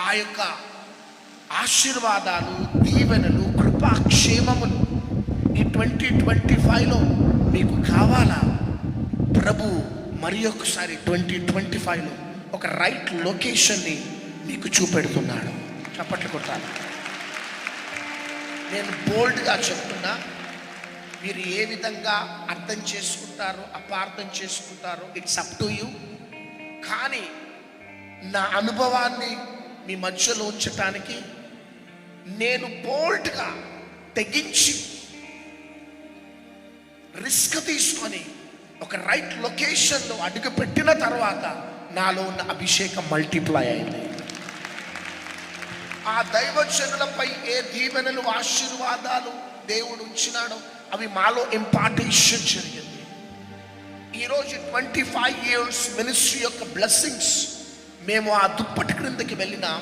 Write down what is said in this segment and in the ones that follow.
ఆ యొక్క ఆశీర్వాదాలు, దీవెనలు, కృపాక్షేమములు ఈ 2025లో మీకు కావాలా? ప్రభు మరి ఒకసారి 2025లో ఒక రైట్ లొకేషన్ని మీకు చూపెడుతున్నాడు. చప్పట్లు కొట్టాలి. నేను బోల్డ్గా చెప్తున్నా, మీరు ఏ విధంగా అర్థం చేసుకుంటారో అపార్థం చేసుకుంటారో ఇట్స్ అప్ టు యూ. కానీ నా అనుభవాన్ని మీ మధ్యలో ఉంచటానికి నేను బోల్డ్గా తెగించి రిస్క్ తీసుకొని ఒక రైట్ లొకేషన్లో అడుగు పెట్టిన తర్వాత నాలో ఉన్న అభిషేకం మల్టిప్లై అయింది. ఆ దైవజనులపై ఏ దీవెనలు, ఆశీర్వాదాలు దేవుడు ఉంచినాడో అవి మాలో ఇంపార్టేషన్ జరిగింది. ఈరోజు 25 years మినిస్ట్రీ యొక్క బ్లెస్సింగ్స్ మేము ఆ దుప్పటి క్రిందకి వెళ్ళినాం,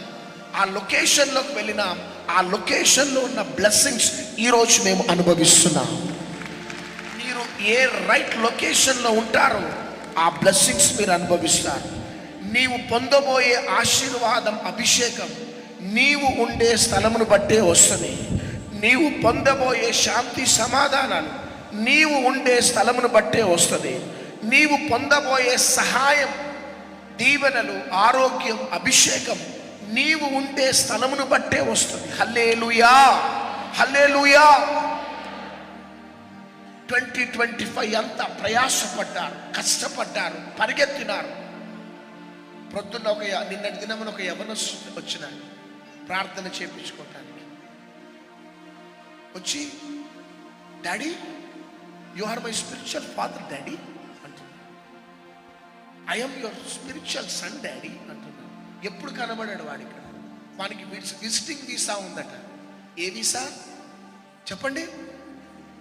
ఆ లొకేషన్లోకి వెళ్ళినాం. ఆ లొకేషన్లో ఉన్న బ్లెస్సింగ్స్ ఈరోజు మేము అనుభవిస్తున్నాం. మీరు ఏ రైట్ లొకేషన్లో ఉంటారో ఆ బ్లెస్సింగ్స్ మీరు అనుభవిస్తారు. నీవు పొందబోయే ఆశీర్వాదం, అభిషేకం నీవు ఉండే స్థలమును బట్టే వస్తుంది. నీవు పొందబోయే శాంతి, సమాధానాలు నీవు ఉండే స్థలమును బట్టే వస్తుంది. నీవు పొందబోయే సహాయం, దీవెనలు, ఆరోగ్యం, అభిషేకం నీవు ఉండే స్థలమును బట్టే వస్తుంది. హల్లెలూయా, హల్లెలూయా. 2025 అంతా ప్రయాసపడ్డారు, కష్టపడ్డారు, పరిగెత్తినారు. ప్రొద్దున్న నిన్నటి దినమున ఒక యవనస్తుడు వచ్చినాడు ప్రార్థన చేయించుకోవటానికి. వచ్చి, daddy you are my spiritual father daddy అంటున్నాడు. I am your spiritual son daddy అంటున్నాడు. ఎప్పుడు కనబడాడు వాడు ఇక్కడ? వానికి విజిటింగ్ వీసా ఉందట. ఏ వీసా చెప్పండి?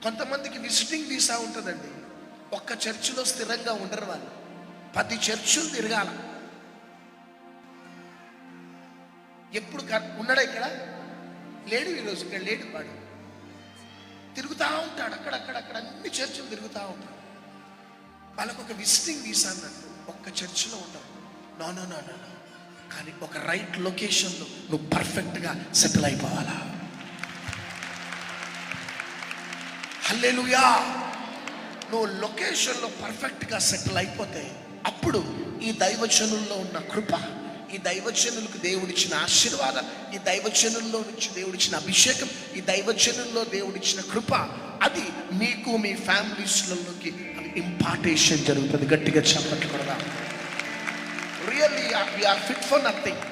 కొంతమందికి విజిటింగ్ వీసా ఉంటుందండి. ఒక్క చర్చిలో స్థిరంగా ఉండరు వాళ్ళు, 10 చర్చులు తిరగాల. ఎప్పుడు ఉన్నాడా? ఇక్కడ లేడు, ఈరోజు ఇక్కడ లేడు. వాడు తిరుగుతూ ఉంటాడు, అక్కడక్కడ అన్ని చర్చిలు తిరుగుతూ ఉంటాడు. వాళ్ళకు ఒక విజిటింగ్ వీసా అన్నట్టు ఒక్క చర్చిలో ఉండవు. No no no no no. కానీ ఒక రైట్ లొకేషన్లో నువ్వు పర్ఫెక్ట్గా సెటిల్ అయిపోవాలా. హల్లెలూయా. నువ్వు లొకేషన్లో పర్ఫెక్ట్గా సెటిల్ అయిపోతే అప్పుడు ఈ దైవజనుల్లో ఉన్న కృప, ఈ దైవజనులకు దేవుడిచ్చిన ఆశీర్వాదం, ఈ దైవజనుల్లో నుంచి దేవుడిచ్చిన అభిషేకం, ఈ దైవజనుల్లో దేవుడిచ్చిన కృప, అది మీకు మీ ఫ్యామిలీస్లోకి అది ఇంపార్టేషన్ జరుగుతుంది. గట్టిగా చెప్పట్లు కూడా. Really we are fit for nothing.